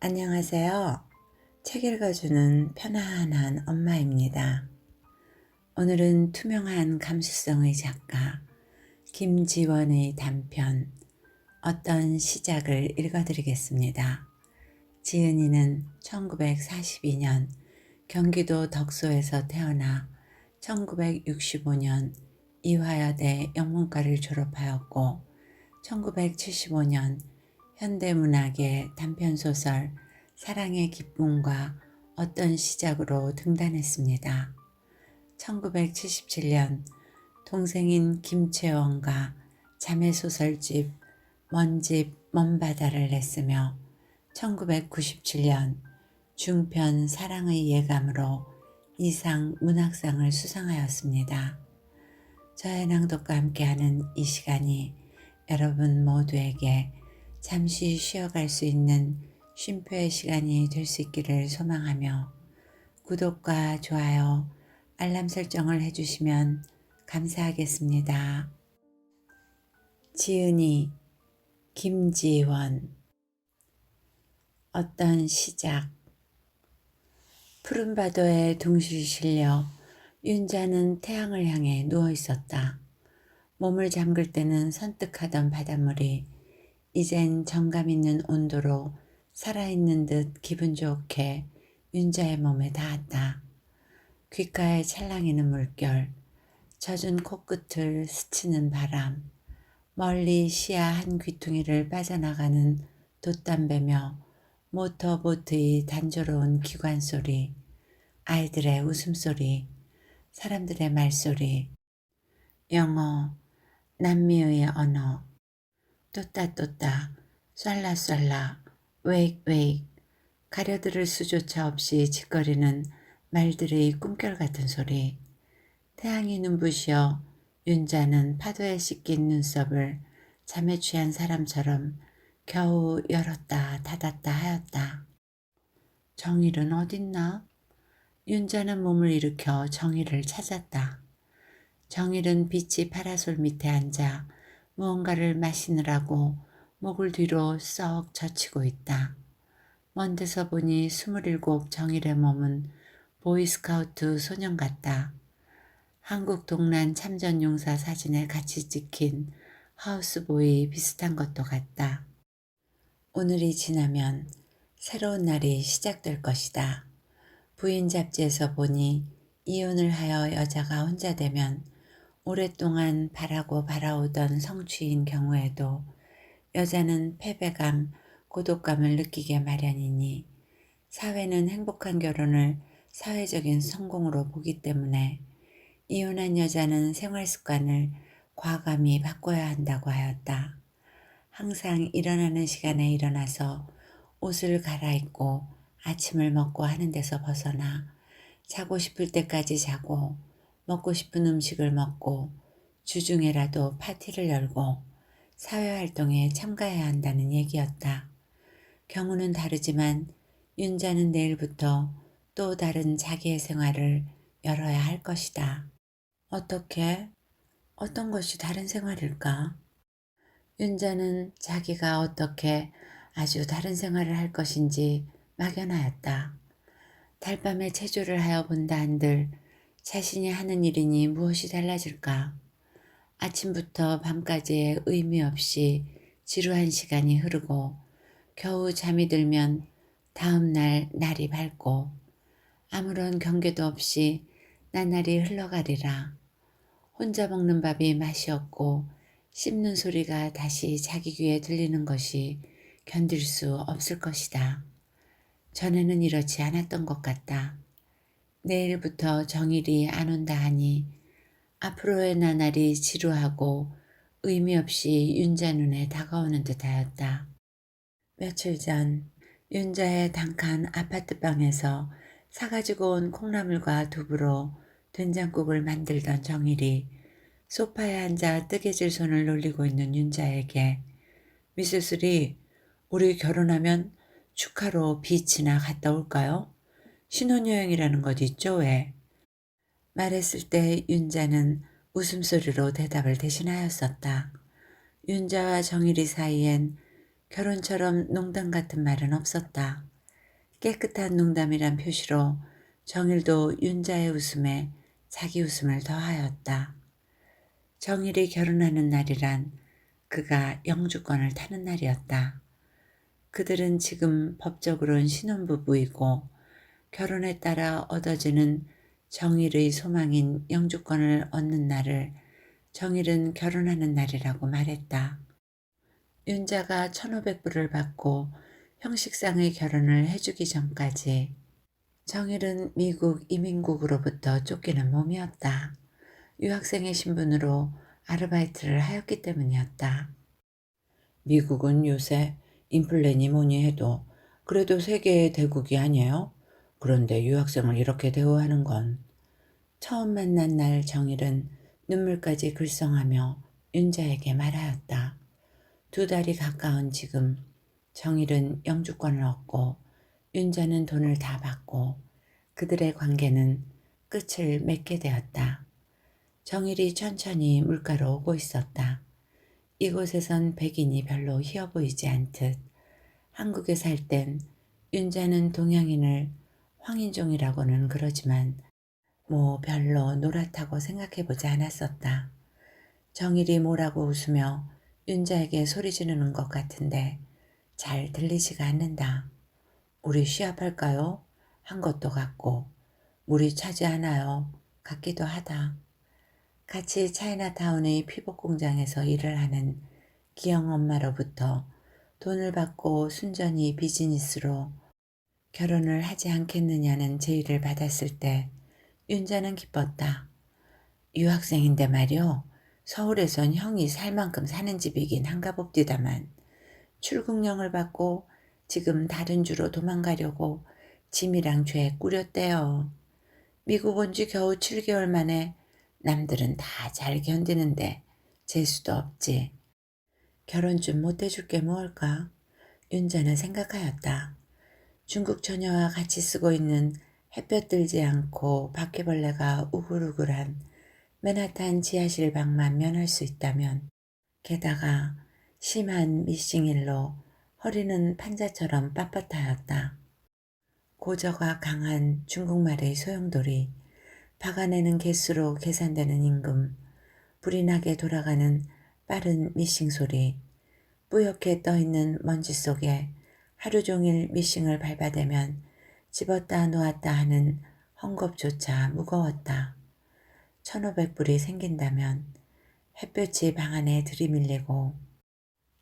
안녕하세요. 책 읽어주는 편안한 엄마입니다. 오늘은 투명한 감수성의 작가 김지원의 단편 어떤 시작을 읽어드리겠습니다. 지은이는 1942년 경기도 덕소에서 태어나 1965년 이화여대 영문과를 졸업하였고 1975년 현대문학의 단편소설 사랑의 기쁨과 어떤 시작으로 등단했습니다. 1977년 동생인 김채원과 자매소설집 먼집 먼바다를 냈으며 1997년 중편 사랑의 예감으로 이상 문학상을 수상하였습니다. 저의 낭독과 함께하는 이 시간이 여러분 모두에게 잠시 쉬어갈 수 있는 쉼표의 시간이 될 수 있기를 소망하며 구독과 좋아요, 알람 설정을 해주시면 감사하겠습니다. 지은이, 김지원. 어떤 시작. 푸른 바다에 둥실 실려 윤자는 태양을 향해 누워 있었다. 몸을 잠글 때는 선뜩하던 바닷물이 이젠 정감 있는 온도로 살아있는 듯 기분 좋게 윤자의 몸에 닿았다. 귓가에 찰랑이는 물결, 젖은 코끝을 스치는 바람, 멀리 시야 한 귀퉁이를 빠져나가는 돛담배며 모터보트의 단조로운 기관 소리, 아이들의 웃음소리, 사람들의 말소리, 영어, 남미의 언어, 또따또따, 쏠라쏠라, 웨익웨익, 가려들을 수조차 없이 짓거리는 말들의 꿈결 같은 소리. 태양이 눈부시어 윤자는 파도에 씻긴 눈썹을 잠에 취한 사람처럼 겨우 열었다 닫았다 하였다. 정일은 어딨나? 윤자는 몸을 일으켜 정일을 찾았다. 정일은 빛이 파라솔 밑에 앉아 무언가를 마시느라고 목을 뒤로 썩 젖히고 있다. 먼 데서 보니 27 정일의 몸은 보이스카우트 소년 같다. 한국 동란 참전용사 사진에 같이 찍힌 하우스보이 비슷한 것도 같다. 오늘이 지나면 새로운 날이 시작될 것이다. 부인 잡지에서 보니 이혼을 하여 여자가 혼자 되면 오랫동안 바라고 바라오던 성취인 경우에도 여자는 패배감, 고독감을 느끼게 마련이니 사회는 행복한 결혼을 사회적인 성공으로 보기 때문에 이혼한 여자는 생활 습관을 과감히 바꿔야 한다고 하였다. 항상 일어나는 시간에 일어나서 옷을 갈아입고 아침을 먹고 하는 데서 벗어나 자고 싶을 때까지 자고 먹고 싶은 음식을 먹고 주중에라도 파티를 열고 사회활동에 참가해야 한다는 얘기였다. 경우는 다르지만 윤자는 내일부터 또 다른 자기의 생활을 열어야 할 것이다. 어떻게? 어떤 것이 다른 생활일까? 윤자는 자기가 어떻게 아주 다른 생활을 할 것인지 막연하였다. 달밤에 체조를 하여 본다 한들 자신이 하는 일이니 무엇이 달라질까? 아침부터 밤까지의 의미 없이 지루한 시간이 흐르고 겨우 잠이 들면 다음 날 날이 밝고 아무런 경계도 없이 나날이 흘러가리라. 혼자 먹는 밥이 맛이 없고 씹는 소리가 다시 자기 귀에 들리는 것이 견딜 수 없을 것이다. 전에는 이렇지 않았던 것 같다. 내일부터 정일이 안 온다 하니 앞으로의 나날이 지루하고 의미 없이 윤자 눈에 다가오는 듯하였다. 며칠 전 윤자의 단칸 아파트방에서 사가지고 온 콩나물과 두부로 된장국을 만들던 정일이 소파에 앉아 뜨개질 손을 놀리고 있는 윤자에게 미세슬이 우리 결혼하면 축하로 비치나 갔다 올까요? 신혼여행이라는 것 있죠 왜? 말했을 때 윤자는 웃음소리로 대답을 대신하였었다. 윤자와 정일이 사이엔 결혼처럼 농담 같은 말은 없었다. 깨끗한 농담이란 표시로 정일도 윤자의 웃음에 자기 웃음을 더하였다. 정일이 결혼하는 날이란 그가 영주권을 타는 날이었다. 그들은 지금 법적으로는 신혼부부이고 결혼에 따라 얻어지는 정일의 소망인 영주권을 얻는 날을 정일은 결혼하는 날이라고 말했다. 윤자가 1,500불을 받고 형식상의 결혼을 해주기 전까지 정일은 미국 이민국으로부터 쫓기는 몸이었다. 유학생의 신분으로 아르바이트를 하였기 때문이었다. 미국은 요새 인플레니 뭐니 해도 그래도 세계의 대국이 아니에요? 그런데 유학생을 이렇게 대우하는 건. 처음 만난 날 정일은 눈물까지 글썽하며 윤자에게 말하였다. 2달이 가까운 지금 정일은 영주권을 얻고 윤자는 돈을 다 받고 그들의 관계는 끝을 맺게 되었다. 정일이 천천히 물가로 오고 있었다. 이곳에선 백인이 별로 희어 보이지 않듯 한국에 살 땐 윤자는 동양인을 황인종이라고는 그러지만 뭐 별로 노랗다고 생각해보지 않았었다. 정일이 뭐라고 웃으며 윤자에게 소리 지르는 것 같은데 잘 들리지가 않는다. 우리 시합할까요? 한 것도 같고 물이 차지 않아요. 같기도 하다. 같이 차이나타운의 피복 공장에서 일을 하는 기영 엄마로부터 돈을 받고 순전히 비즈니스로 결혼을 하지 않겠느냐는 제의를 받았을 때 윤자는 기뻤다. 유학생인데 말이오. 서울에선 형이 살 만큼 사는 집이긴 한가 봅디다만 출국령을 받고 지금 다른 주로 도망가려고 짐이랑 죄 꾸렸대요. 미국 온 지 겨우 7개월 만에 남들은 다 잘 견디는데 재수도 없지. 결혼 좀 못해줄 게 뭘까? 윤자는 생각하였다. 중국 처녀와 같이 쓰고 있는 햇볕 들지 않고 바퀴벌레가 우글우글한 맨하탄 지하실 방만 면할 수 있다면 게다가 심한 미싱일로 허리는 판자처럼 빳빳하였다. 고저가 강한 중국말의 소용돌이, 박아내는 개수로 계산되는 임금, 불이 나게 돌아가는 빠른 미싱 소리, 뿌옇게 떠있는 먼지 속에 하루 종일 미싱을 밟아대면 집었다 놓았다 하는 헝겊조차 무거웠다. 1,500불이 생긴다면 햇볕이 방 안에 들이밀리고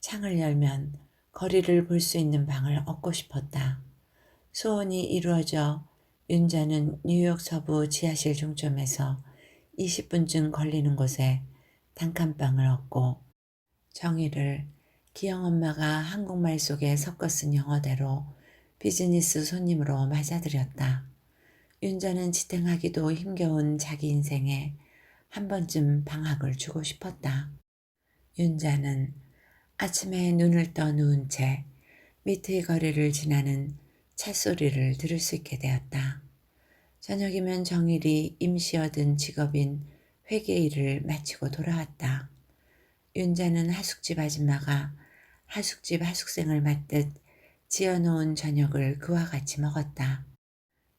창을 열면 거리를 볼 수 있는 방을 얻고 싶었다. 소원이 이루어져 윤자는 뉴욕 서부 지하실 종점에서 20분쯤 걸리는 곳에 단칸방을 얻고 정의를 기영 엄마가 한국말 속에 섞어 쓴 영어대로 비즈니스 손님으로 맞아들였다. 윤자는 지탱하기도 힘겨운 자기 인생에 한 번쯤 방학을 주고 싶었다. 윤자는 아침에 눈을 떠 누운 채 밑의 거리를 지나는 찻소리를 들을 수 있게 되었다. 저녁이면 정일이 임시 얻은 직업인 회계 일을 마치고 돌아왔다. 윤자는 하숙집 아줌마가 하숙집 하숙생을 맞듯 지어놓은 저녁을 그와 같이 먹었다.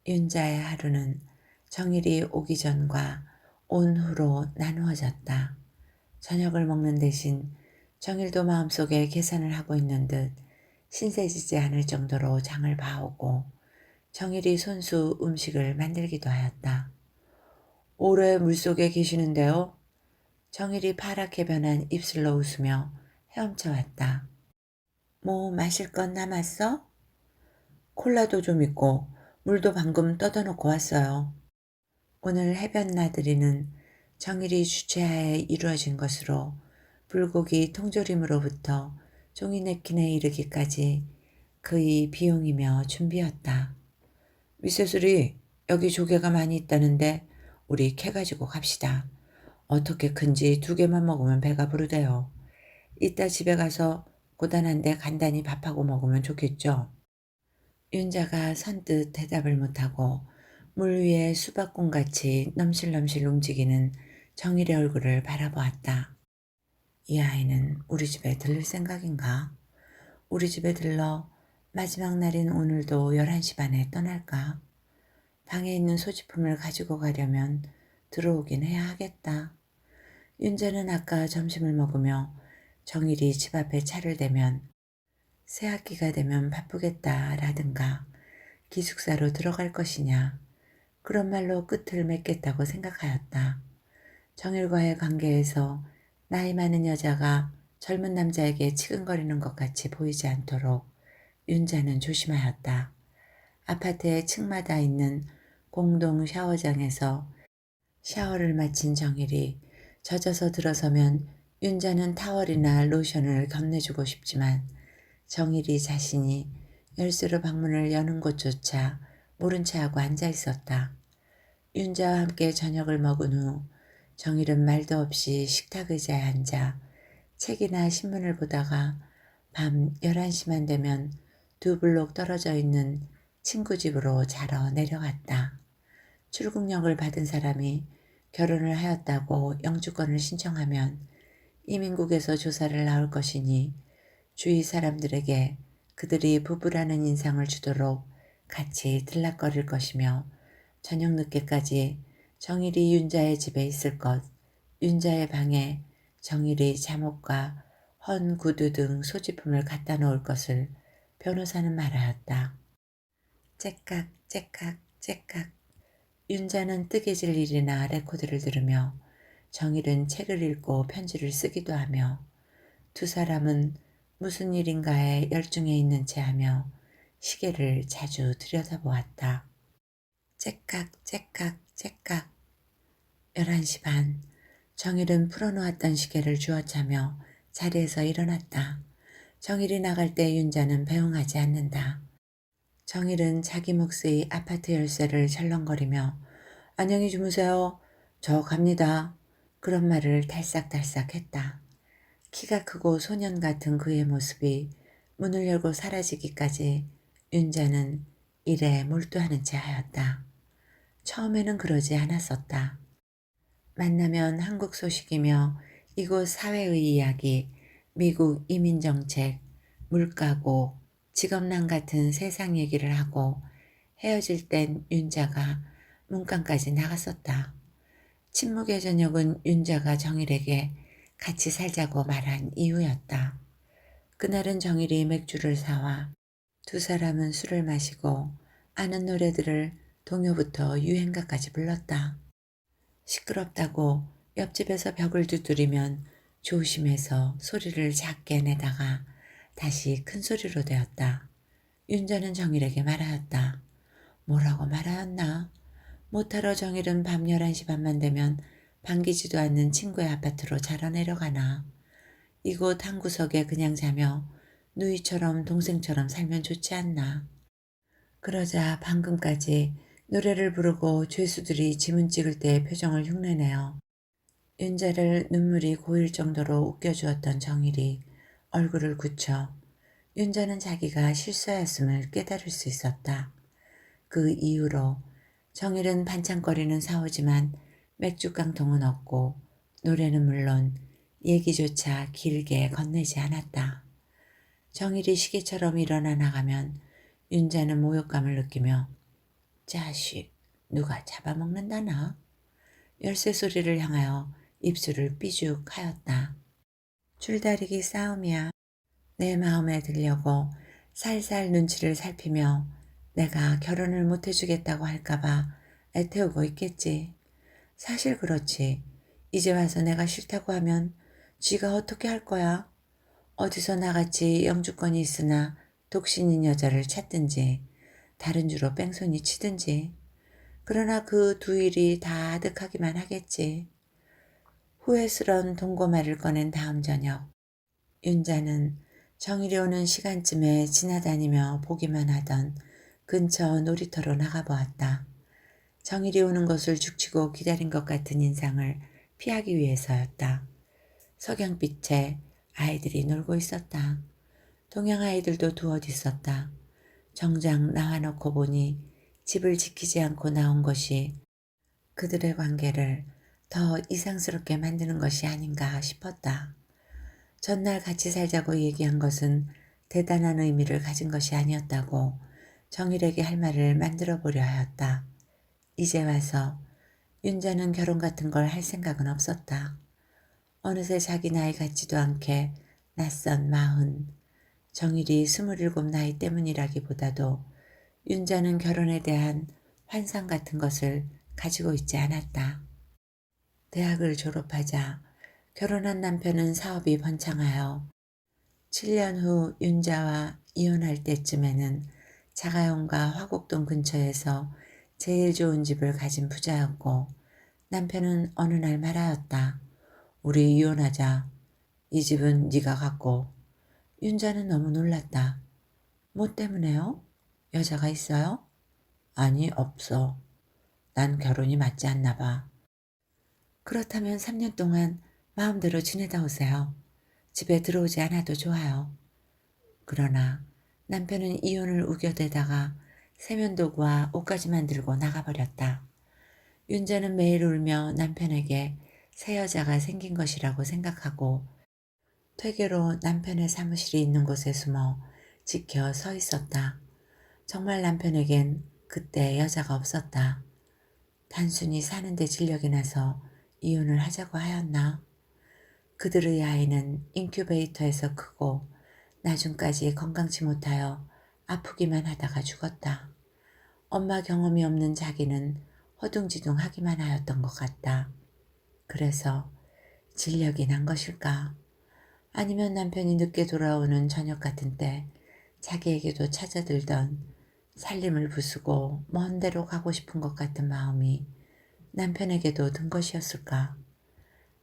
윤자의 하루는 정일이 오기 전과 온 후로 나누어졌다. 저녁을 먹는 대신 정일도 마음속에 계산을 하고 있는 듯 신세지지 않을 정도로 장을 봐오고 정일이 손수 음식을 만들기도 하였다. 오래 물속에 계시는데요. 정일이 파랗게 변한 입술로 웃으며 헤엄쳐 왔다. 뭐 마실 건 남았어? 콜라도 좀 있고 물도 방금 떠다 놓고 왔어요. 오늘 해변 나들이는 정일이 주최하에 이루어진 것으로 불고기 통조림으로부터 종이 냅킨에 이르기까지 그의 비용이며 준비였다. 미세슬이 여기 조개가 많이 있다는데 우리 캐 가지고 갑시다. 어떻게 큰지 2개만 먹으면 배가 부르대요. 이따 집에 가서 고단한데 간단히 밥하고 먹으면 좋겠죠. 윤자가 선뜻 대답을 못하고 물 위에 수박공같이 넘실넘실 움직이는 정일의 얼굴을 바라보았다. 이 아이는 우리 집에 들를 생각인가? 우리 집에 들러 마지막 날인 오늘도 11시 반에 떠날까? 방에 있는 소지품을 가지고 가려면 들어오긴 해야 하겠다. 윤자는 아까 점심을 먹으며 정일이 집 앞에 차를 대면 새학기가 되면 바쁘겠다라든가 기숙사로 들어갈 것이냐 그런 말로 끝을 맺겠다고 생각하였다. 정일과의 관계에서 나이 많은 여자가 젊은 남자에게 치근거리는 것 같이 보이지 않도록 윤자는 조심하였다. 아파트의 층마다 있는 공동 샤워장에서 샤워를 마친 정일이 젖어서 들어서면 윤자는 타월이나 로션을 건네주고 싶지만 정일이 자신이 열쇠로 방문을 여는 곳조차 모른 체하고 앉아 있었다. 윤자와 함께 저녁을 먹은 후 정일은 말도 없이 식탁 의자에 앉아 책이나 신문을 보다가 밤 11시만 되면 2블록 떨어져 있는 친구 집으로 자러 내려갔다. 출국령을 받은 사람이 결혼을 하였다고 영주권을 신청하면 이민국에서 조사를 나올 것이니 주위 사람들에게 그들이 부부라는 인상을 주도록 같이 들락거릴 것이며 저녁 늦게까지 정일이 윤자의 집에 있을 것, 윤자의 방에 정일이 잠옷과 헌 구두 등 소지품을 갖다 놓을 것을 변호사는 말하였다. 째깍 째깍 째깍 윤자는 뜨개질 일이나 레코드를 들으며 정일은 책을 읽고 편지를 쓰기도 하며 두 사람은 무슨 일인가에 열중해 있는 채 하며 시계를 자주 들여다보았다. 째깍 째깍 째깍 11시 반 정일은 풀어놓았던 시계를 주워차며 자리에서 일어났다. 정일이 나갈 때 윤자는 배웅하지 않는다. 정일은 자기 몫의 아파트 열쇠를 철렁거리며 안녕히 주무세요. 저 갑니다. 그런 말을 달싹달싹 했다. 키가 크고 소년 같은 그의 모습이 문을 열고 사라지기까지 윤자는 일에 몰두하는 채 하였다. 처음에는 그러지 않았었다. 만나면 한국 소식이며 이곳 사회의 이야기, 미국 이민정책, 물가고, 직업난 같은 세상 얘기를 하고 헤어질 땐 윤자가 문간까지 나갔었다. 침묵의 저녁은 윤자가 정일에게 같이 살자고 말한 이유였다. 그날은 정일이 맥주를 사와 두 사람은 술을 마시고 아는 노래들을 동요부터 유행가까지 불렀다. 시끄럽다고 옆집에서 벽을 두드리면 조심해서 소리를 작게 내다가 다시 큰 소리로 되었다. 윤자는 정일에게 말하였다. 뭐라고 말하였나? 못하러 정일은 밤 11시 반만 되면 반기지도 않는 친구의 아파트로 자러 내려가나. 이곳 한 구석에 그냥 자며 누이처럼 동생처럼 살면 좋지 않나. 그러자 방금까지 노래를 부르고 죄수들이 지문 찍을 때의 표정을 흉내내어 윤자를 눈물이 고일 정도로 웃겨주었던 정일이 얼굴을 굳혀 윤자는 자기가 실수하였음을 깨달을 수 있었다. 그 이후로 정일은 반창거리는 사오지만 맥주 깡통은 없고 노래는 물론 얘기조차 길게 건네지 않았다. 정일이 시계처럼 일어나 나가면 윤자는 모욕감을 느끼며 자식 누가 잡아먹는다나? 열쇠 소리를 향하여 입술을 삐죽하였다. 줄다리기 싸움이야. 내 마음에 들려고 살살 눈치를 살피며 내가 결혼을 못해주겠다고 할까봐 애태우고 있겠지. 사실 그렇지. 이제 와서 내가 싫다고 하면 쥐가 어떻게 할 거야? 어디서 나같이 영주권이 있으나 독신인 여자를 찾든지 다른 주로 뺑소니 치든지. 그러나 그 두 일이 다 아득하기만 하겠지. 후회스런 동고말을 꺼낸 다음 저녁 윤자는 정일이 오는 시간쯤에 지나다니며 보기만 하던 근처 놀이터로 나가보았다. 정일이 오는 것을 죽치고 기다린 것 같은 인상을 피하기 위해서였다. 석양빛에 아이들이 놀고 있었다. 동양 아이들도 두엇 있었다. 정작 나와놓고 보니 집을 지키지 않고 나온 것이 그들의 관계를 더 이상스럽게 만드는 것이 아닌가 싶었다. 전날 같이 살자고 얘기한 것은 대단한 의미를 가진 것이 아니었다고 정일에게 할 말을 만들어 보려 하였다. 이제 와서 윤자는 결혼 같은 걸 할 생각은 없었다. 어느새 자기 나이 같지도 않게 낯선 40, 정일이 27 나이 때문이라기보다도 윤자는 결혼에 대한 환상 같은 것을 가지고 있지 않았다. 대학을 졸업하자 결혼한 남편은 사업이 번창하여 7년 후 윤자와 이혼할 때쯤에는 자가용과 화곡동 근처에서 제일 좋은 집을 가진 부자였고 남편은 어느 날 말하였다. 우리 이혼하자. 이 집은 네가 갖고. 윤자는 너무 놀랐다. 뭐 때문에요? 여자가 있어요? 아니, 없어. 난 결혼이 맞지 않나 봐. 그렇다면 3년 동안 마음대로 지내다 오세요. 집에 들어오지 않아도 좋아요. 그러나 남편은 이혼을 우겨대다가 세면도구와 옷가지만 들고 나가버렸다. 윤자는 매일 울며 남편에게 새 여자가 생긴 것이라고 생각하고 퇴계로 남편의 사무실이 있는 곳에 숨어 지켜 서 있었다. 정말 남편에겐 그때 여자가 없었다. 단순히 사는데 진력이 나서 이혼을 하자고 하였나? 그들의 아이는 인큐베이터에서 크고 나중까지 건강치 못하여 아프기만 하다가 죽었다. 엄마 경험이 없는 자기는 허둥지둥하기만 하였던 것 같다. 그래서 진력이 난 것일까? 아니면 남편이 늦게 돌아오는 저녁 같은 때 자기에게도 찾아들던 살림을 부수고 먼 데로 가고 싶은 것 같은 마음이 남편에게도 든 것이었을까?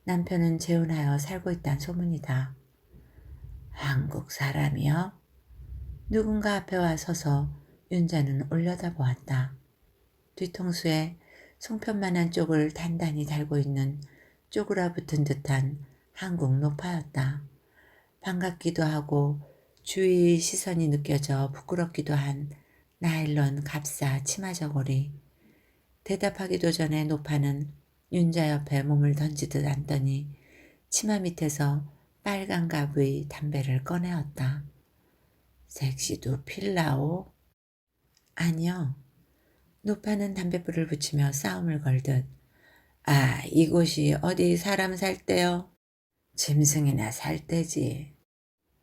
남편은 재혼하여 살고 있단 소문이다. 한국 사람이요? 누군가 앞에 와 서서 윤자는 올려다보았다. 뒤통수에 송편만한 쪽을 단단히 달고 있는 쪼그라붙은 듯한 한국 노파였다. 반갑기도 하고 주위의 시선이 느껴져 부끄럽기도 한 나일론 갑사 치마 저고리. 대답하기도 전에 노파는 윤자 옆에 몸을 던지듯 앉더니 치마 밑에서 빨간 갑의 담배를 꺼내었다. 섹시도 필라오? 아니요. 노파는 담뱃불을 붙이며 싸움을 걸듯 아, 이곳이 어디 사람 살 때요? 짐승이나 살 때지.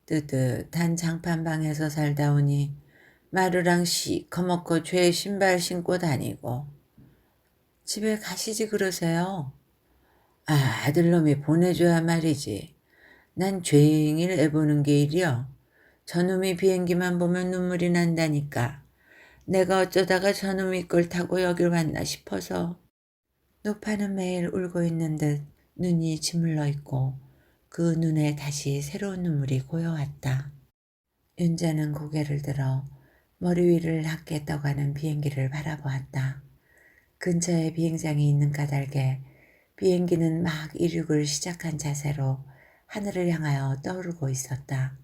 뜨뜻한 장판방에서 살다 오니 마루랑 시커멓고 죄 신발 신고 다니고. 집에 가시지 그러세요. 아, 아들놈이 보내줘야 말이지. 난 죄ing일 애보는 게 일이여. 저놈이 비행기만 보면 눈물이 난다니까. 내가 어쩌다가 저놈이 걸 타고 여길 왔나 싶어서. 노파는 매일 울고 있는 듯 눈이 짓물러 있고 그 눈에 다시 새로운 눈물이 고여왔다. 윤자는 고개를 들어 머리 위를 낮게 떠가는 비행기를 바라보았다. 근처에 비행장이 있는 까닭에 비행기는 막 이륙을 시작한 자세로 하늘을 향하여 떠오르고 있었다.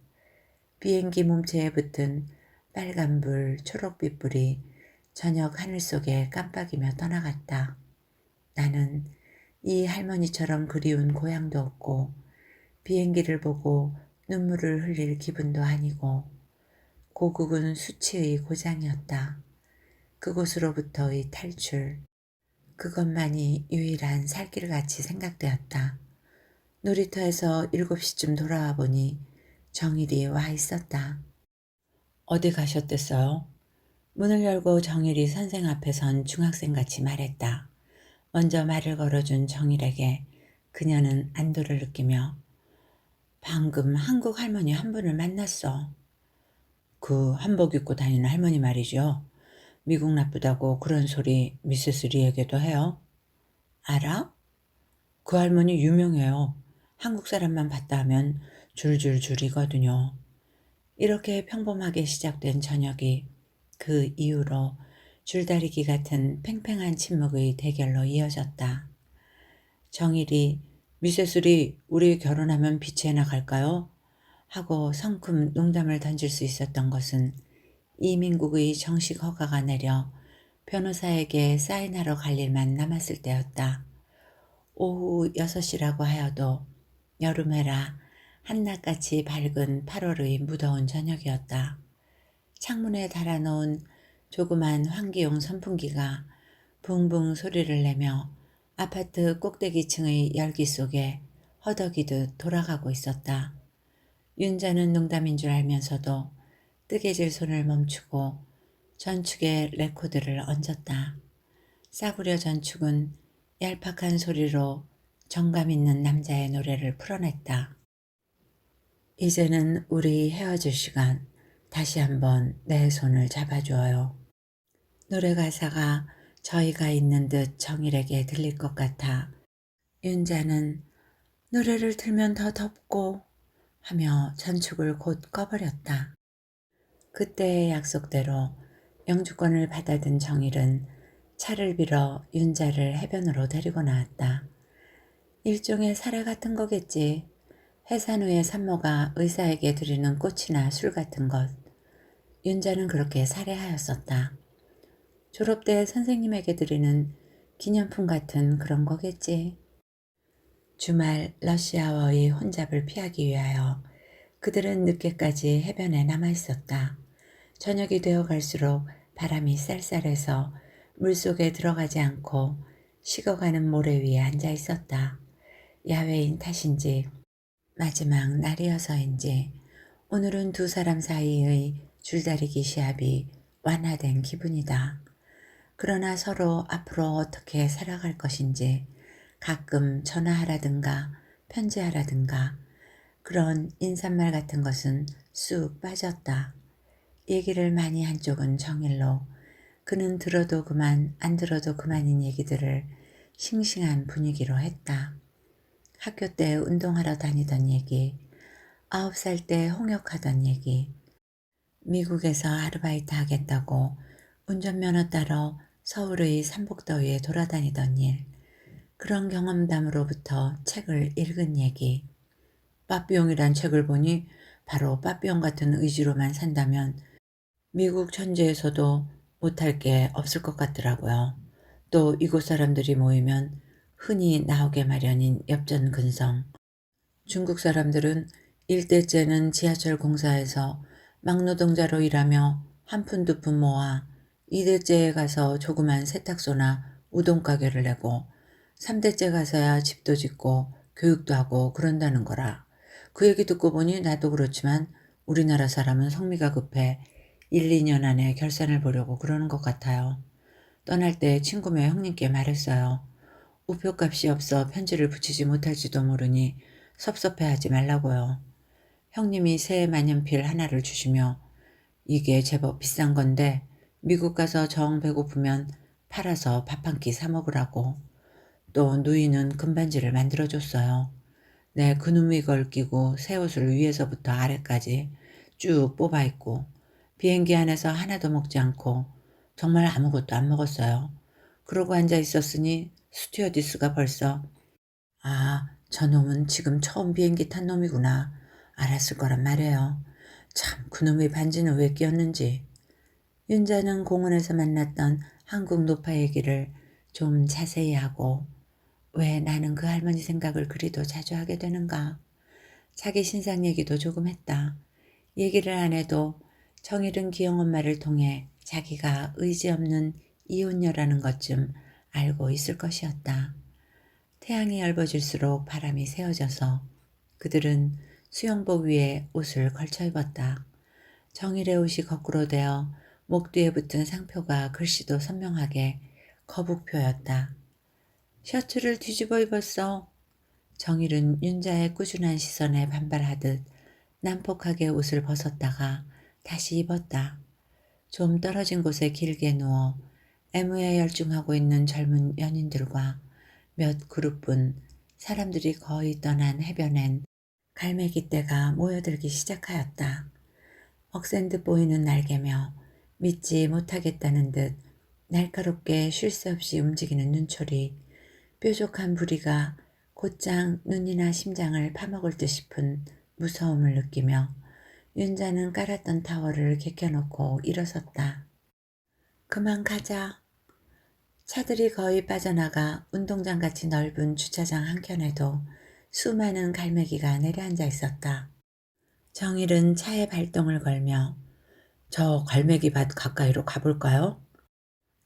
비행기 몸체에 붙은 빨간불, 초록빛불이 저녁 하늘 속에 깜빡이며 떠나갔다. 나는 이 할머니처럼 그리운 고향도 없고 비행기를 보고 눈물을 흘릴 기분도 아니고 고국은 수치의 고장이었다. 그곳으로부터의 탈출, 그것만이 유일한 살길같이 생각되었다. 놀이터에서 7시쯤 돌아와 보니 정일이 와 있었다. 어디 가셨댔어요? 문을 열고 정일이 선생 앞에 선 중학생같이 말했다. 먼저 말을 걸어준 정일에게 그녀는 안도를 느끼며 방금 한국 할머니 한 분을 만났어. 그 한복 입고 다니는 할머니 말이죠. 미국 나쁘다고 그런 소리 미세스 리에게도 해요. 알아? 그 할머니 유명해요. 한국 사람만 봤다 하면 줄줄 줄이거든요. 이렇게 평범하게 시작된 저녁이 그 이후로 줄다리기 같은 팽팽한 침묵의 대결로 이어졌다. 정일이 미세스리 우리 결혼하면 빛에 나갈까요? 하고 성큼 농담을 던질 수 있었던 것은 이민국의 정식 허가가 내려 변호사에게 사인하러 갈 일만 남았을 때였다. 오후 6시라고 하여도 여름에라 한낮같이 밝은 8월의 무더운 저녁이었다. 창문에 달아놓은 조그만 환기용 선풍기가 붕붕 소리를 내며 아파트 꼭대기층의 열기 속에 허덕이듯 돌아가고 있었다. 윤자는 농담인 줄 알면서도 뜨개질 손을 멈추고 전축에 레코드를 얹었다. 싸구려 전축은 얄팍한 소리로 정감 있는 남자의 노래를 풀어냈다. 이제는 우리 헤어질 시간. 다시 한번 내 손을 잡아줘요. 노래 가사가 저희가 있는 듯 정일에게 들릴 것 같아 윤자는 노래를 틀면 더 덥고 하며 전축을 곧 꺼버렸다. 그때의 약속대로 영주권을 받아든 정일은 차를 빌어 윤자를 해변으로 데리고 나왔다. 일종의 사례 같은 거겠지. 해산 후에 산모가 의사에게 드리는 꽃이나 술 같은 것. 윤자는 그렇게 살해하였었다. 졸업 때 선생님에게 드리는 기념품 같은 그런 거겠지. 주말 러시아워의 혼잡을 피하기 위하여 그들은 늦게까지 해변에 남아 있었다. 저녁이 되어 갈수록 바람이 쌀쌀해서 물속에 들어가지 않고 식어가는 모래 위에 앉아 있었다. 야외인 탓인지 마지막 날이어서인지 오늘은 두 사람 사이의 줄다리기 시합이 완화된 기분이다. 그러나 서로 앞으로 어떻게 살아갈 것인지 가끔 전화하라든가 편지하라든가 그런 인사말 같은 것은 쑥 빠졌다. 얘기를 많이 한 쪽은 정일로 그는 들어도 그만 안 들어도 그만인 얘기들을 싱싱한 분위기로 했다. 학교 때 운동하러 다니던 얘기, 9살 때 홍역하던 얘기, 미국에서 아르바이트 하겠다고 운전면허 따러 서울의 삼복더위에 돌아다니던 일, 그런 경험담으로부터 책을 읽은 얘기. 빠삐용이란 책을 보니 바로 빠삐용 같은 의지로만 산다면 미국 천지에서도 못할 게 없을 것 같더라고요. 또 이곳 사람들이 모이면 흔히 나오게 마련인 엽전근성. 중국 사람들은 일대째는 지하철 공사에서 막노동자로 일하며 한 푼 두 푼 모아 2대째에 가서 조그만 세탁소나 우동가게를 내고 3대째 가서야 집도 짓고 교육도 하고 그런다는 거라. 그 얘기 듣고 보니 나도 그렇지만 우리나라 사람은 성미가 급해 1, 2년 안에 결산을 보려고 그러는 것 같아요. 떠날 때 친구며 형님께 말했어요. 우표값이 없어 편지를 붙이지 못할지도 모르니 섭섭해하지 말라고요. 형님이 새 만년필 하나를 주시며 이게 제법 비싼 건데 미국 가서 정 배고프면 팔아서 밥 한 끼 사 먹으라고. 또 누이는 금반지를 만들어줬어요. 내 그누미 걸 끼고 새 옷을 위에서부터 아래까지 쭉 뽑아 입고 비행기 안에서 하나도 먹지 않고 정말 아무것도 안 먹었어요. 그러고 앉아 있었으니 스튜어디스가 벌써 아, 저놈은 지금 처음 비행기 탄 놈이구나. 알았을 거란 말이에요. 참 그놈의 반지는 왜 끼었는지. 윤자는 공원에서 만났던 한국 노파 얘기를 좀 자세히 하고 왜 나는 그 할머니 생각을 그리도 자주 하게 되는가. 자기 신상 얘기도 조금 했다. 얘기를 안 해도 정일은 기영엄마를 통해 자기가 의지 없는 이혼녀라는 것쯤 알고 있을 것이었다. 태양이 얇아질수록 바람이 새어져서 그들은 수영복 위에 옷을 걸쳐 입었다. 정일의 옷이 거꾸로 되어 목 뒤에 붙은 상표가 글씨도 선명하게 거북표였다. 셔츠를 뒤집어 입었어. 정일은 윤자의 꾸준한 시선에 반발하듯 난폭하게 옷을 벗었다가 다시 입었다. 좀 떨어진 곳에 길게 누워 애무에 열중하고 있는 젊은 연인들과 몇 그룹뿐 사람들이 거의 떠난 해변엔 갈매기떼가 모여들기 시작하였다. 억센 듯 보이는 날개며 믿지 못하겠다는 듯 날카롭게 쉴 새 없이 움직이는 눈초리, 뾰족한 부리가 곧장 눈이나 심장을 파먹을 듯 싶은 무서움을 느끼며 윤자는 깔았던 타월을 개켜놓고 일어섰다. 그만 가자. 차들이 거의 빠져나가 운동장같이 넓은 주차장 한켠에도 수많은 갈매기가 내려앉아 있었다. 정일은 차에 발동을 걸며 저 갈매기 밭 가까이로 가볼까요?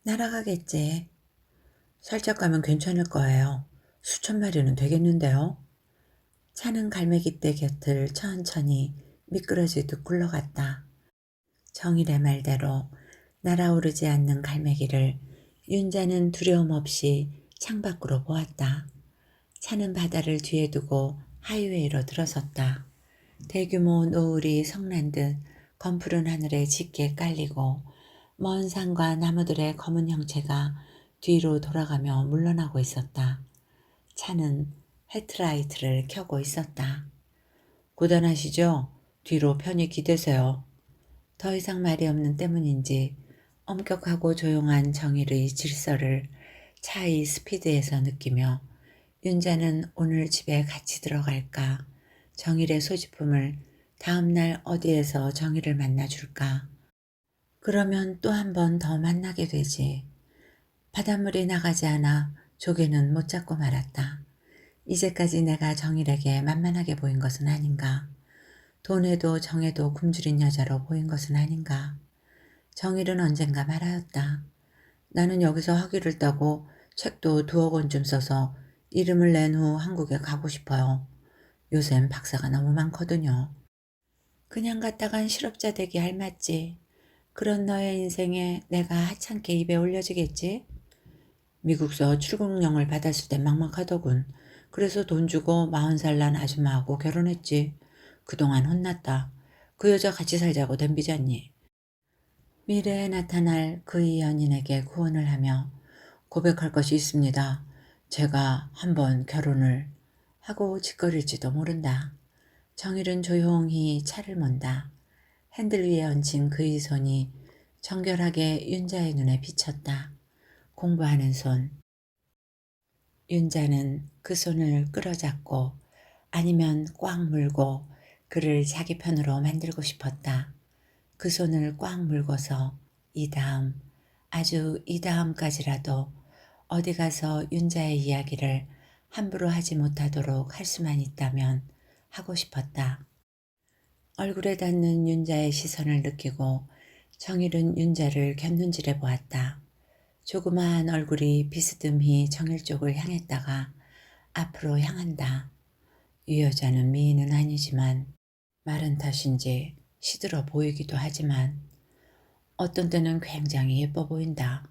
날아가겠지. 살짝 가면 괜찮을 거예요. 수천 마리는 되겠는데요. 차는 갈매기떼 곁을 천천히 미끄러지듯 굴러갔다. 정일의 말대로 날아오르지 않는 갈매기를 윤자는 두려움 없이 창밖으로 보았다. 차는 바다를 뒤에 두고 하이웨이로 들어섰다. 대규모 노을이 성난 듯 검푸른 하늘에 짙게 깔리고 먼 산과 나무들의 검은 형체가 뒤로 돌아가며 물러나고 있었다. 차는 헤드라이트를 켜고 있었다. 고단하시죠? 뒤로 편히 기대세요. 더 이상 말이 없는 때문인지 엄격하고 조용한 정일의 질서를 차의 스피드에서 느끼며 윤자는 오늘 집에 같이 들어갈까? 정일의 소지품을 다음날 어디에서 정일을 만나줄까? 그러면 또 한 번 더 만나게 되지. 바닷물이 나가지 않아 조개는 못 잡고 말았다. 이제까지 내가 정일에게 만만하게 보인 것은 아닌가. 돈에도 정에도 굶주린 여자로 보인 것은 아닌가. 정일은 언젠가 말하였다. 나는 여기서 학위를 따고 책도 2억 원쯤 써서 이름을 낸 후 한국에 가고 싶어요. 요샌 박사가 너무 많거든요. 그냥 갔다간 실업자 되기 알맞지. 그런 너의 인생에 내가 하찮게 입에 올려지겠지? 미국서 출국령을 받았을 땐 막막하더군. 그래서 돈 주고 40살 난 아줌마하고 결혼했지. 그동안 혼났다. 그 여자 같이 살자고 덤비잖니. 미래에 나타날 그의 연인에게 구원을 하며 고백할 것이 있습니다. 제가 한번 결혼을 하고 짓거릴지도 모른다. 정일은 조용히 차를 몬다. 핸들 위에 얹힌 그의 손이 정결하게 윤자의 눈에 비쳤다. 공부하는 손. 윤자는 그 손을 끌어잡고 아니면 꽉 물고 그를 자기 편으로 만들고 싶었다. 그 손을 꽉 물고서 이 다음, 아주 이 다음까지라도 어디 가서 윤자의 이야기를 함부로 하지 못하도록 할 수만 있다면 하고 싶었다. 얼굴에 닿는 윤자의 시선을 느끼고 정일은 윤자를 곁눈질해 보았다. 조그마한 얼굴이 비스듬히 정일 쪽을 향했다가 앞으로 향한다. 이 여자는 미인은 아니지만 마른 탓인지 시들어 보이기도 하지만 어떤 때는 굉장히 예뻐 보인다.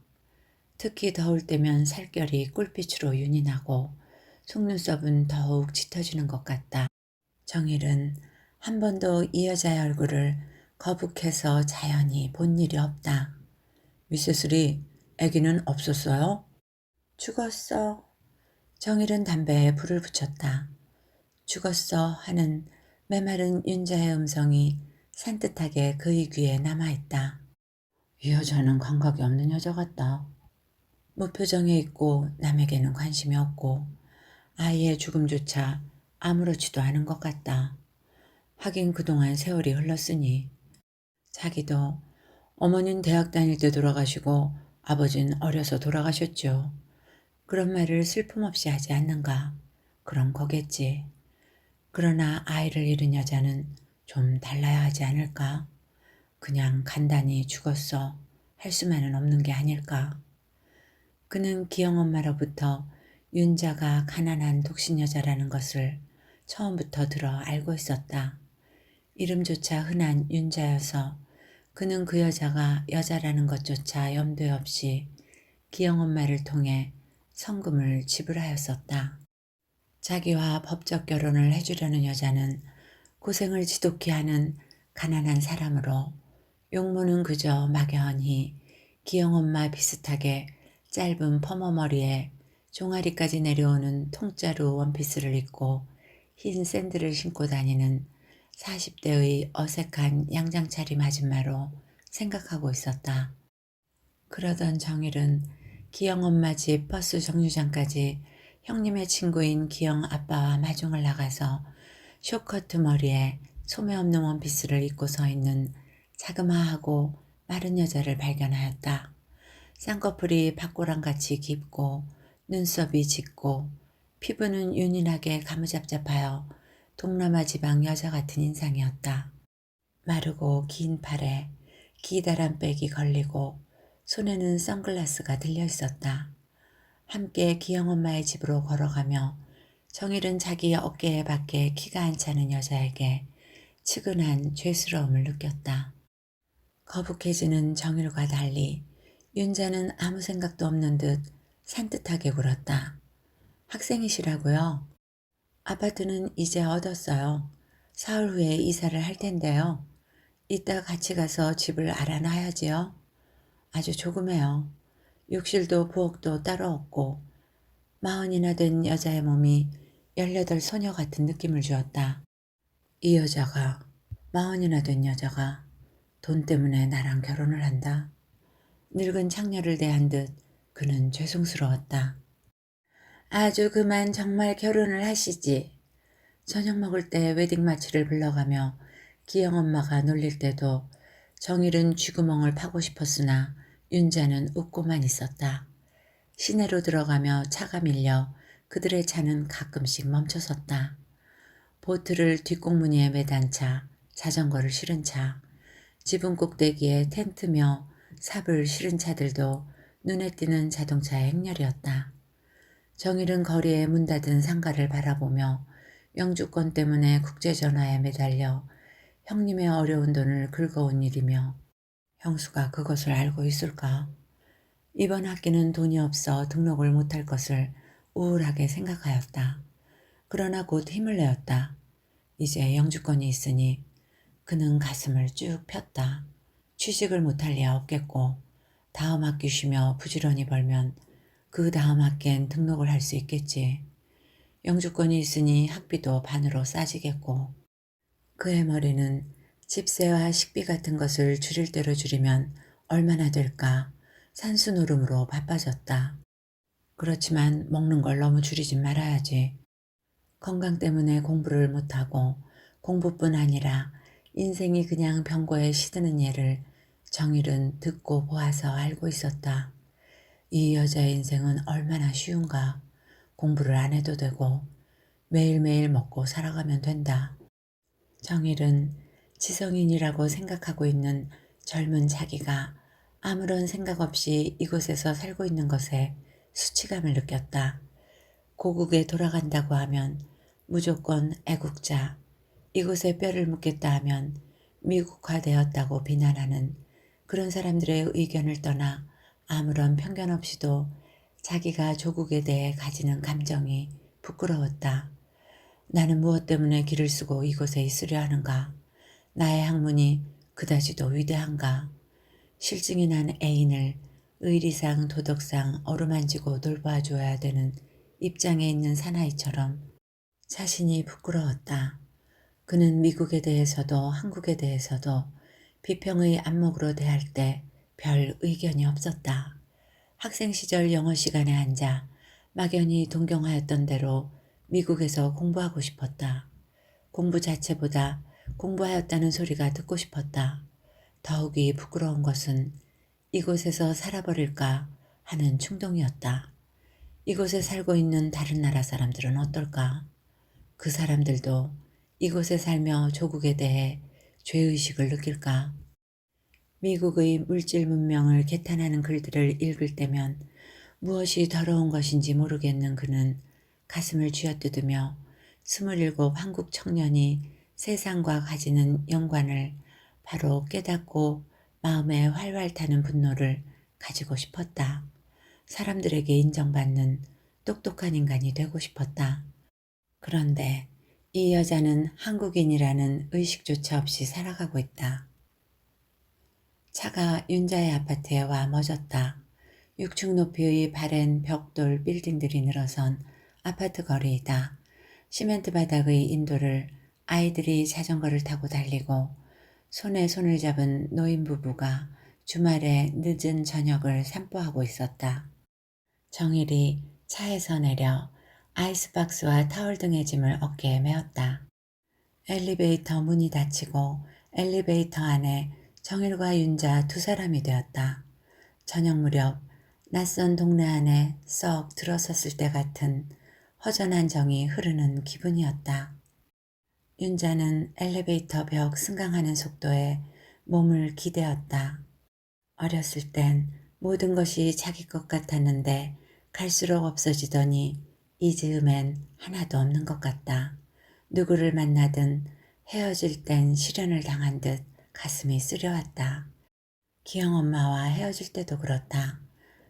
특히 더울 때면 살결이 꿀빛으로 윤이 나고 속눈썹은 더욱 짙어지는 것 같다. 정일은 한 번도 이 여자의 얼굴을 거북해서 자연히 본 일이 없다. 미세스리, 아기는 없었어요? 죽었어. 정일은 담배에 불을 붙였다. 죽었어 하는 메마른 윤자의 음성이 산뜻하게 그의 귀에 남아있다. 이 여자는 감각이 없는 여자 같다. 무표정해 있고 남에게는 관심이 없고 아이의 죽음조차 아무렇지도 않은 것 같다. 하긴 그동안 세월이 흘렀으니 자기도 어머니는 대학 다닐 때 돌아가시고 아버지는 어려서 돌아가셨죠. 그런 말을 슬픔 없이 하지 않는가. 그런 거겠지. 그러나 아이를 잃은 여자는 좀 달라야 하지 않을까? 그냥 간단히 죽었어 할 수만은 없는 게 아닐까? 그는 기영 엄마로부터 윤자가 가난한 독신 여자라는 것을 처음부터 들어 알고 있었다. 이름조차 흔한 윤자여서 그는 그 여자가 여자라는 것조차 염두에 없이 기영 엄마를 통해 성금을 지불하였었다. 자기와 법적 결혼을 해주려는 여자는 고생을 지독히 하는 가난한 사람으로 용모는 그저 막연히 기영 엄마 비슷하게 짧은 퍼머머리에 종아리까지 내려오는 통짜루 원피스를 입고 흰 샌들을 신고 다니는 40대의 어색한 양장차림 아줌마로 생각하고 있었다. 그러던 정일은 기영 엄마 집 버스 정류장까지 형님의 친구인 기영 아빠와 마중을 나가서 쇼커트 머리에 소매 없는 원피스를 입고 서 있는 자그마하고 마른 여자를 발견하였다. 쌍꺼풀이 박고랑같이 깊고 눈썹이 짙고 피부는 윤인하게 가무잡잡하여 동남아 지방 여자 같은 인상이었다. 마르고 긴 팔에 기다란 백이 걸리고 손에는 선글라스가 들려 있었다. 함께 기영엄마의 집으로 걸어가며 정일은 자기 어깨에 밖에 키가 안 차는 여자에게 측은한 죄스러움을 느꼈다. 거북해지는 정일과 달리 윤자는 아무 생각도 없는 듯 산뜻하게 굴었다. 학생이시라고요? 아파트는 이제 얻었어요. 사흘 후에 이사를 할 텐데요. 이따 같이 가서 집을 알아놔야지요. 아주 조그매요. 욕실도 부엌도 따로 없고 40이나 된 여자의 몸이 18 소녀 같은 느낌을 주었다. 이 여자가 40이나 된 여자가 돈 때문에 나랑 결혼을 한다. 늙은 창녀를 대한 듯 그는 죄송스러웠다. 아주 그만 정말 결혼을 하시지. 저녁 먹을 때 웨딩마치를 불러가며 기영엄마가 놀릴 때도 정일은 쥐구멍을 파고 싶었으나 윤자는 웃고만 있었다. 시내로 들어가며 차가 밀려 그들의 차는 가끔씩 멈춰섰다. 보트를 뒷공무니에 매단 차, 자전거를 실은 차, 지붕 꼭대기에 텐트며 삽을 실은 차들도 눈에 띄는 자동차의 행렬이었다. 정일은 거리에 문 닫은 상가를 바라보며 영주권 때문에 국제전화에 매달려 형님의 어려운 돈을 긁어온 일이며 형수가 그것을 알고 있을까? 이번 학기는 돈이 없어 등록을 못할 것을 우울하게 생각하였다. 그러나 곧 힘을 내었다. 이제 영주권이 있으니 그는 가슴을 쭉 폈다. 취직을 못할 리야 없겠고 다음 학기 쉬며 부지런히 벌면 그 다음 학기엔 등록을 할 수 있겠지. 영주권이 있으니 학비도 반으로 싸지겠고 그의 머리는 집세와 식비 같은 것을 줄일 대로 줄이면 얼마나 될까 산수노름으로 바빠졌다. 그렇지만 먹는 걸 너무 줄이진 말아야지. 건강 때문에 공부를 못하고 공부뿐 아니라 인생이 그냥 병고에 시드는 예를 정일은 듣고 보아서 알고 있었다. 이 여자의 인생은 얼마나 쉬운가. 공부를 안 해도 되고 매일매일 먹고 살아가면 된다. 정일은 지성인이라고 생각하고 있는 젊은 자기가 아무런 생각 없이 이곳에서 살고 있는 것에 수치감을 느꼈다. 고국에 돌아간다고 하면 무조건 애국자, 이곳에 뼈를 묻겠다 하면 미국화되었다고 비난하는 그런 사람들의 의견을 떠나 아무런 편견 없이도 자기가 조국에 대해 가지는 감정이 부끄러웠다. 나는 무엇 때문에 길을 쓰고 이곳에 있으려 하는가? 나의 학문이 그다지도 위대한가? 실증이 난 애인을 의리상 도덕상 어루만지고 돌봐줘야 되는 입장에 있는 사나이처럼 자신이 부끄러웠다. 그는 미국에 대해서도 한국에 대해서도 비평의 안목으로 대할 때 별 의견이 없었다. 학생 시절 영어 시간에 앉아 막연히 동경하였던 대로 미국에서 공부하고 싶었다. 공부 자체보다 공부하였다는 소리가 듣고 싶었다. 더욱이 부끄러운 것은 이곳에서 살아버릴까 하는 충동이었다. 이곳에 살고 있는 다른 나라 사람들은 어떨까? 그 사람들도 이곳에 살며 조국에 대해 죄의식을 느낄까? 미국의 물질 문명을 개탄하는 글들을 읽을 때면 무엇이 더러운 것인지 모르겠는 그는 가슴을 쥐어뜯으며 27 한국 청년이 세상과 가지는 연관을 바로 깨닫고 마음에 활활 타는 분노를 가지고 싶었다. 사람들에게 인정받는 똑똑한 인간이 되고 싶었다. 그런데 이 여자는 한국인이라는 의식조차 없이 살아가고 있다. 차가 윤자의 아파트에 와 멎었다. 6층 높이의 바랜 벽돌 빌딩들이 늘어선 아파트 거리이다. 시멘트 바닥의 인도를 아이들이 자전거를 타고 달리고 손에 손을 잡은 노인 부부가 주말에 늦은 저녁을 산보하고 있었다. 정일이 차에서 내려 아이스박스와 타월 등의 짐을 어깨에 메었다. 엘리베이터 문이 닫히고 엘리베이터 안에 정일과 윤자 두 사람이 되었다. 저녁 무렵 낯선 동네 안에 썩 들어섰을 때 같은 허전한 정이 흐르는 기분이었다. 윤자는 엘리베이터 벽 승강하는 속도에 몸을 기대었다. 어렸을 땐 모든 것이 자기 것 같았는데 갈수록 없어지더니 이 즈음엔 하나도 없는 것 같다. 누구를 만나든 헤어질 땐 실연을 당한 듯 가슴이 쓰려왔다. 기영 엄마와 헤어질 때도 그렇다.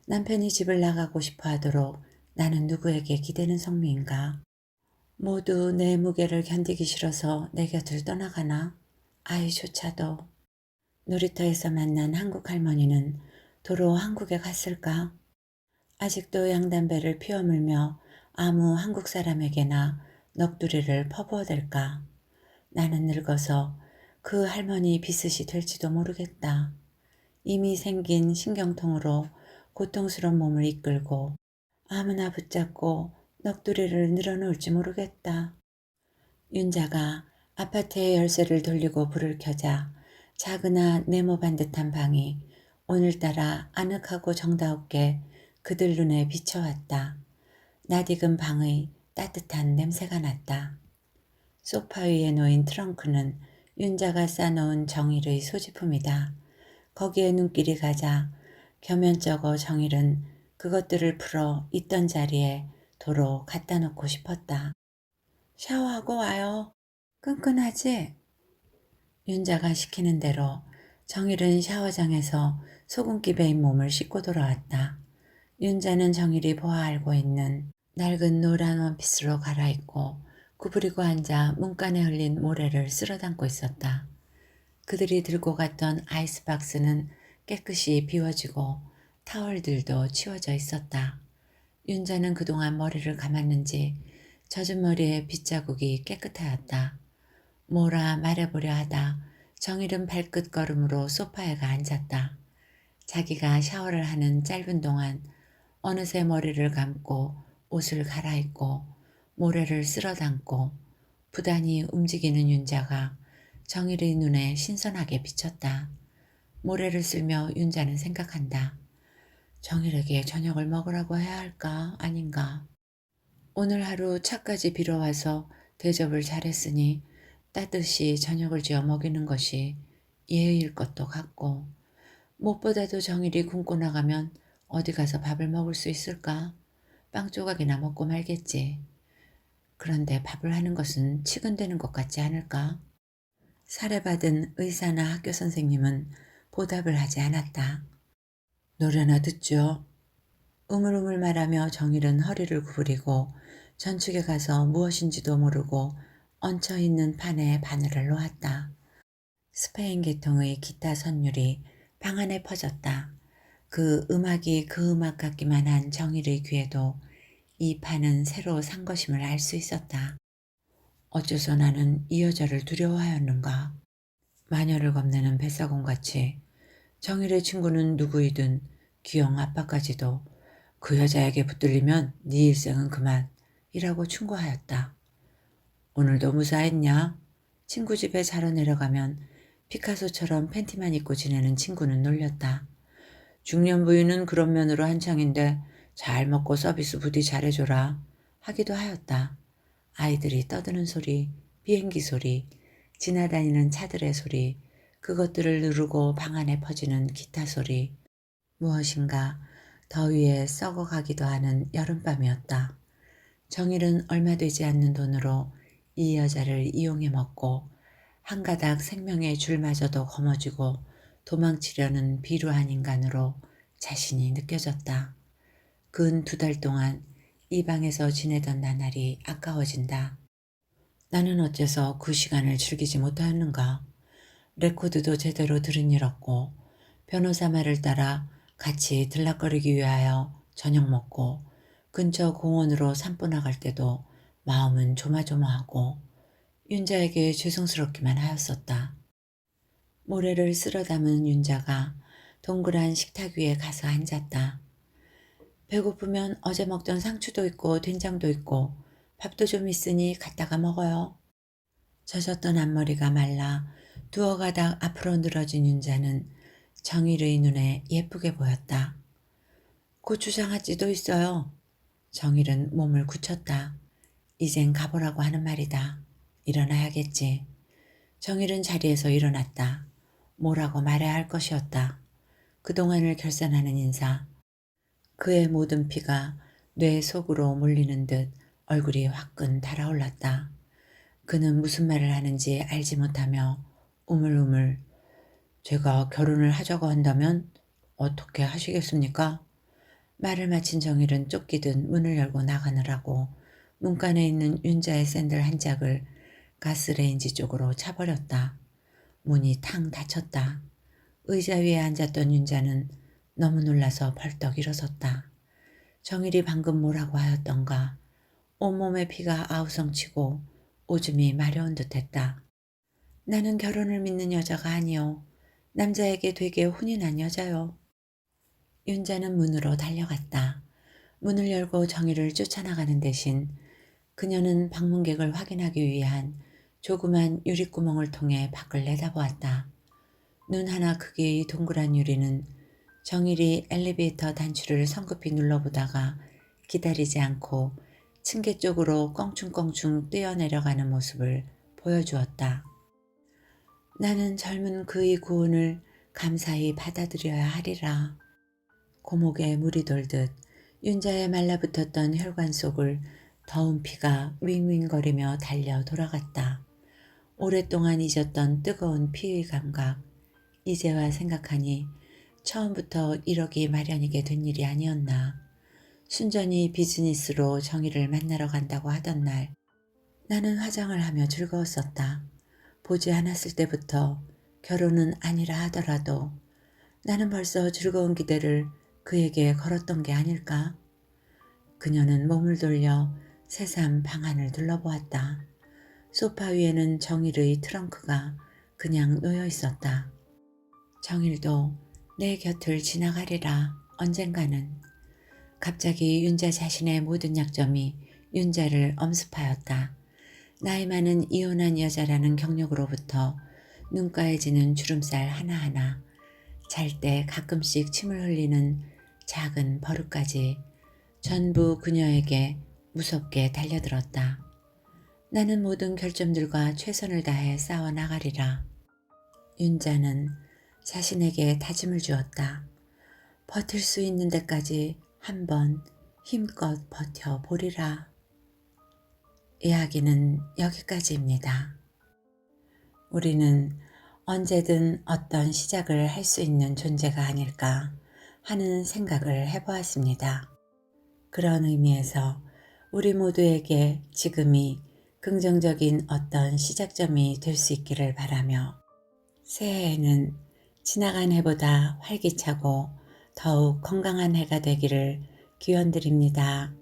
남편이 집을 나가고 싶어 하도록 나는 누구에게 기대는 성미인가? 모두 내 무게를 견디기 싫어서 내 곁을 떠나가나? 아이조차도. 놀이터에서 만난 한국 할머니는 도로 한국에 갔을까? 아직도 양담배를 피워물며 아무 한국 사람에게나 넋두리를 퍼부어댈까? 나는 늙어서 그 할머니 비슷이 될지도 모르겠다. 이미 생긴 신경통으로 고통스러운 몸을 이끌고 아무나 붙잡고 넋두리를 늘어놓을지 모르겠다. 윤자가 아파트의 열쇠를 돌리고 불을 켜자 작으나 네모반 듯한 방이 오늘따라 아늑하고 정다웁게 그들 눈에 비쳐왔다. 낯익은 방의 따뜻한 냄새가 났다. 소파 위에 놓인 트렁크는 윤자가 싸놓은 정일의 소지품이다. 거기에 눈길이 가자 겸연쩍어 정일은 그것들을 풀어 있던 자리에 도로 갖다 놓고 싶었다. 샤워하고 와요. 끈끈하지? 윤자가 시키는 대로 정일은 샤워장에서 소금기 배인 몸을 씻고 돌아왔다. 윤자는 정일이 보아 알고 있는 낡은 노란 원피스로 갈아입고 구부리고 앉아 문간에 흘린 모래를 쓸어 담고 있었다. 그들이 들고 갔던 아이스박스는 깨끗이 비워지고 타월들도 치워져 있었다. 윤자는 그동안 머리를 감았는지 젖은 머리에 빗자국이 깨끗하였다. 뭐라 말해보려 하다 정일은 발끝 걸음으로 소파에 가 앉았다. 자기가 샤워를 하는 짧은 동안 어느새 머리를 감고 옷을 갈아입고 모래를 쓸어 담고 부단히 움직이는 윤자가 정일의 눈에 신선하게 비쳤다. 모래를 쓸며 윤자는 생각한다. 정일에게 저녁을 먹으라고 해야 할까 아닌가. 오늘 하루 차까지 빌어와서 대접을 잘했으니 따뜻이 저녁을 지어 먹이는 것이 예의일 것도 같고 무엇보다도 정일이 굶고 나가면 어디 가서 밥을 먹을 수 있을까? 빵 조각이나 먹고 말겠지. 그런데 밥을 하는 것은 치근대는 것 같지 않을까? 살해받은 의사나 학교 선생님은 보답을 하지 않았다. 노래나 듣죠. 우물우물 말하며 정일은 허리를 구부리고 전축에 가서 무엇인지도 모르고 얹혀있는 판에 바늘을 놓았다. 스페인 계통의 기타 선율이 방 안에 퍼졌다. 그 음악이 그 음악 같기만 한 정일의 귀에도 이 판은 새로 산 것임을 알 수 있었다. 어째서 나는 이 여자를 두려워하였는가? 마녀를 겁내는 뱃사공같이 정일의 친구는 누구이든 기영 아빠까지도 그 여자에게 붙들리면 네 일생은 그만 이라고 충고하였다. 오늘도 무사했냐? 친구 집에 자러 내려가면 피카소처럼 팬티만 입고 지내는 친구는 놀렸다. 중년 부인은 그런 면으로 한창인데 잘 먹고 서비스 부디 잘해줘라 하기도 하였다. 아이들이 떠드는 소리, 비행기 소리, 지나다니는 차들의 소리, 그것들을 누르고 방 안에 퍼지는 기타 소리, 무엇인가 더위에 썩어가기도 하는 여름밤이었다. 정일은 얼마 되지 않는 돈으로 이 여자를 이용해 먹고 한 가닥 생명의 줄마저도 거머쥐고 도망치려는 비루한 인간으로 자신이 느껴졌다. 근 2달 동안 이 방에서 지내던 나날이 아까워진다. 나는 어째서 그 시간을 즐기지 못하였는가. 레코드도 제대로 들은 일 없고 변호사 말을 따라 같이 들락거리기 위하여 저녁 먹고 근처 공원으로 산보 나갈 때도 마음은 조마조마하고 윤자에게 죄송스럽기만 하였었다. 모래를 쓸어 담은 윤자가 동그란 식탁 위에 가서 앉았다. 배고프면 어제 먹던 상추도 있고 된장도 있고 밥도 좀 있으니 갖다가 먹어요. 젖었던 앞머리가 말라 두어 가닥 앞으로 늘어진 윤자는 정일의 눈에 예쁘게 보였다. 고추장아찌도 있어요. 정일은 몸을 굳혔다. 이젠 가보라고 하는 말이다. 일어나야겠지. 정일은 자리에서 일어났다. 뭐라고 말해야 할 것이었다. 그동안을 결산하는 인사. 그의 모든 피가 뇌 속으로 몰리는 듯 얼굴이 화끈 달아올랐다. 그는 무슨 말을 하는지 알지 못하며 우물우물 제가 결혼을 하자고 한다면 어떻게 하시겠습니까? 말을 마친 정일은 쫓기듯 문을 열고 나가느라고 문간에 있는 윤자의 샌들 한 짝을 가스레인지 쪽으로 차버렸다. 문이 탕 닫혔다. 의자 위에 앉았던 윤자는 너무 놀라서 벌떡 일어섰다. 정일이 방금 뭐라고 하였던가. 온몸에 피가 아우성치고 오줌이 마려운 듯했다. 나는 결혼을 믿는 여자가 아니요. 남자에게 되게 혼이 난 여자요. 윤자는 문으로 달려갔다. 문을 열고 정희를 쫓아나가는 대신 그녀는 방문객을 확인하기 위한 조그만 유리구멍을 통해 밖을 내다보았다. 눈 하나 크기의 동그란 유리는 정일이 엘리베이터 단추를 성급히 눌러보다가 기다리지 않고 층계 쪽으로 껑충껑충 뛰어내려가는 모습을 보여주었다. 나는 젊은 그의 구원을 감사히 받아들여야 하리라. 고목에 물이 돌듯 윤자의 말라붙었던 혈관 속을 더운 피가 윙윙거리며 달려 돌아갔다. 오랫동안 잊었던 뜨거운 피의 감각. 이제와 생각하니 처음부터 이러기 마련이게 된 일이 아니었나. 순전히 비즈니스로 정희를 만나러 간다고 하던 날 나는 화장을 하며 즐거웠었다. 보지 않았을 때부터 결혼은 아니라 하더라도 나는 벌써 즐거운 기대를 그에게 걸었던 게 아닐까? 그녀는 몸을 돌려 새삼 방 안을 둘러보았다. 소파 위에는 정일의 트렁크가 그냥 놓여 있었다. 정일도 내 곁을 지나가리라 언젠가는. 갑자기 윤자 자신의 모든 약점이 윤자를 엄습하였다. 나이 많은 이혼한 여자라는 경력으로부터 눈가에 지는 주름살 하나하나, 잘 때 가끔씩 침을 흘리는 작은 버릇까지 전부 그녀에게 무섭게 달려들었다. 나는 모든 결점들과 최선을 다해 싸워나가리라. 윤자는 자신에게 다짐을 주었다. 버틸 수 있는 데까지 한번 힘껏 버텨보리라. 이야기는 여기까지입니다. 우리는 언제든 어떤 시작을 할 수 있는 존재가 아닐까 하는 생각을 해보았습니다. 그런 의미에서 우리 모두에게 지금이 긍정적인 어떤 시작점이 될 수 있기를 바라며 새해에는 지나간 해보다 활기차고 더욱 건강한 해가 되기를 기원드립니다.